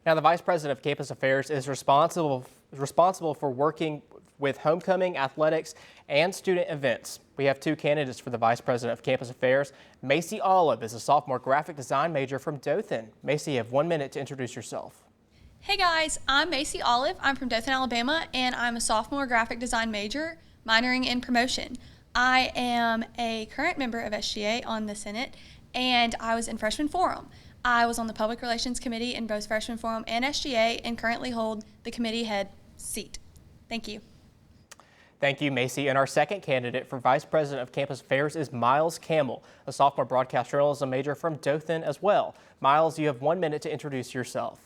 Now, the Vice President of Campus Affairs is responsible for working with homecoming, athletics, and student events. We have two candidates for the Vice President of Campus Affairs. Macy Olive is a sophomore graphic design major from Dothan. Macy, you have 1 minute to introduce yourself. Hey guys, I'm Macy Olive. I'm from Dothan, Alabama, and I'm a sophomore graphic design major, minoring in promotion. I am a current member of SGA on the Senate, and I was in Freshman Forum. I was on the Public Relations Committee in both Freshman Forum and SGA, and currently hold the committee head seat. Thank you. Thank you, Macy. And our second candidate for Vice President of Campus Affairs is Miles Campbell, a sophomore broadcast journalism major from Dothan as well. Miles, you have 1 minute to introduce yourself.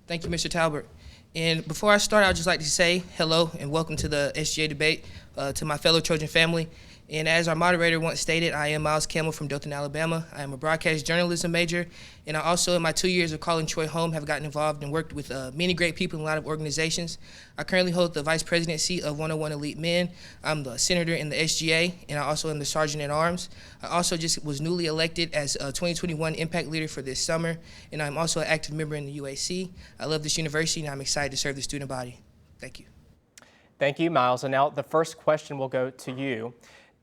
Thank you, Mr. Talbert. And before I start, I'd just like to say hello and welcome to the SGA debate to my fellow Trojan family. And as our moderator once stated, I am Miles Campbell from Dothan, Alabama. I am a broadcast journalism major, and I also, in my 2 years of calling Troy home, have gotten involved and worked with many great people in a lot of organizations. I currently hold the vice presidency of 101 Elite Men. I'm the senator in the SGA, and I also am the sergeant at arms. I also just was newly elected as a 2021 impact leader for this summer, and I'm also an active member in the UAC. I love this university, and I'm excited to serve the student body. Thank you. Thank you, Miles. And now the first question will go to you.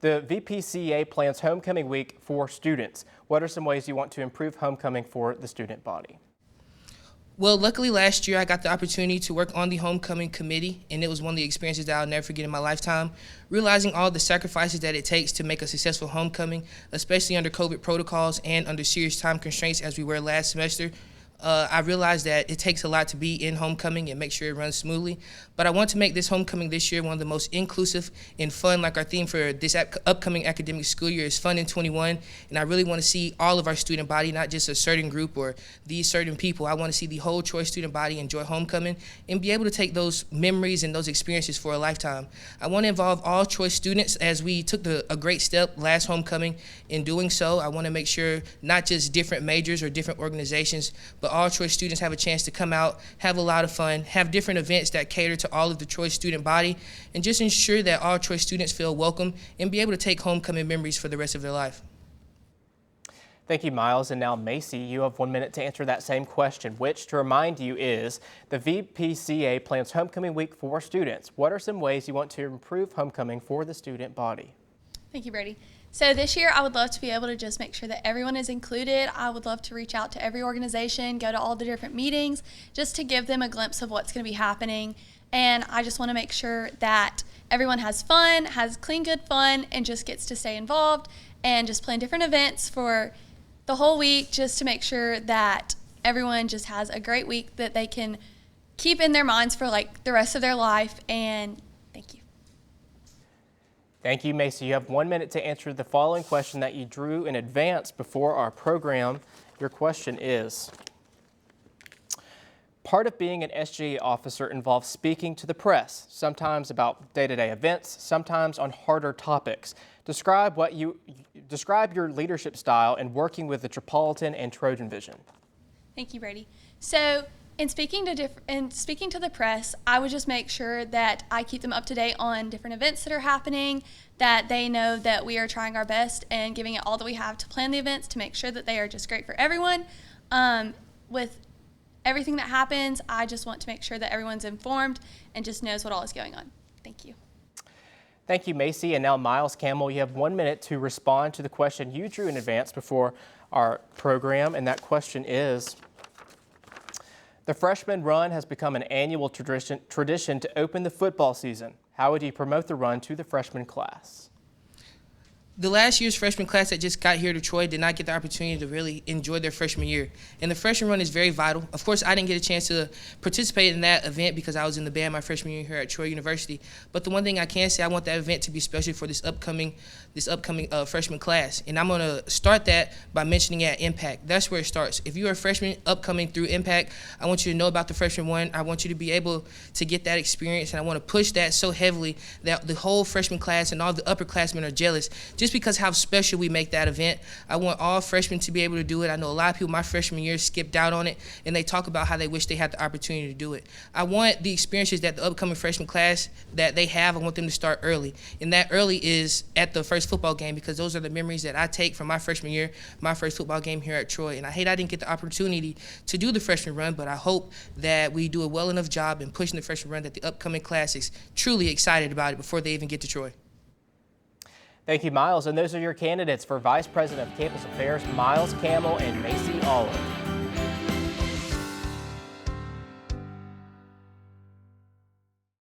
The VPCA plans homecoming week for students. What are some ways you want to improve homecoming for the student body? Well, luckily last year I got the opportunity to work on the homecoming committee, and it was one of the experiences that I'll never forget in my lifetime. Realizing all the sacrifices that it takes to make a successful homecoming, especially under COVID protocols and under serious time constraints as we were last semester, I realized that it takes a lot to be in homecoming and make sure it runs smoothly. But I want to make this homecoming this year one of the most inclusive and fun, like our theme for this upcoming academic school year is Fun in 21. And I really want to see all of our student body, not just a certain group or these certain people. I want to see the whole Troy student body enjoy homecoming and be able to take those memories and those experiences for a lifetime. I want to involve all Troy students as we took a great step last homecoming. In doing so, I want to make sure not just different majors or different organizations, but all Troy students have a chance to come out, have a lot of fun, have different events that cater to all of the Troy student body, and just ensure that all Troy students feel welcome and be able to take homecoming memories for the rest of their life. Thank you, Miles. And now, Macy, you have 1 minute to answer that same question, which, to remind you, is the VPCA plans homecoming week for students. What are some ways you want to improve homecoming for the student body? Thank you, Brady. So this year, I would love to be able to just make sure that everyone is included. I would love to reach out to every organization, go to all the different meetings, just to give them a glimpse of what's going to be happening. And I just want to make sure that everyone has fun, has clean, good fun, and just gets to stay involved and just plan different events for the whole week, just to make sure that everyone just has a great week that they can keep in their minds for like the rest of their life. And thank you. Thank you, Macy. You have 1 minute to answer the following question that you drew in advance before our program. Your question is, part of being an SGA officer involves speaking to the press, sometimes about day-to-day events, sometimes on harder topics. Describe your leadership style in working with the Metropolitan and TrojanVision. Thank you, Brady. So, in speaking to the press, I would just make sure that I keep them up to date on different events that are happening, that they know that we are trying our best and giving it all that we have to plan the events to make sure that they are just great for everyone. With everything that happens, I just want to make sure that everyone's informed and just knows what all is going on. Thank you. Thank you, Macy. And now, Miles Campbell, you have 1 minute to respond to the question you drew in advance before our program, and that question is, the freshman run has become an annual tradition to open the football season. How would you promote the run to the freshman class? The last year's freshman class that just got here to Troy did not get the opportunity to really enjoy their freshman year. And the freshman run is very vital. Of course, I didn't get a chance to participate in that event because I was in the band my freshman year here at Troy University. But the one thing I can say, I want that event to be special for this upcoming freshman class. And I'm going to start that by mentioning at Impact. That's where it starts. If you are a freshman upcoming through Impact, I want you to know about the freshman one. I want you to be able to get that experience, and I want to push that so heavily that the whole freshman class and all the upperclassmen are jealous. Just just because how special we make that event. I want all freshmen to be able to do it. I know a lot of people my freshman year skipped out on it, and they talk about how they wish they had the opportunity to do it. I want the experiences that the upcoming freshman class that they have, I want them to start early. And that early is at the first football game, because those are the memories that I take from my freshman year, my first football game here at Troy. And I hate I didn't get the opportunity to do the freshman run, but I hope that we do a well enough job in pushing the freshman run that the upcoming class is truly excited about it before they even get to Troy. Thank you, Miles. And those are your candidates for Vice President of Campus Affairs, Miles Campbell and Macy Olive.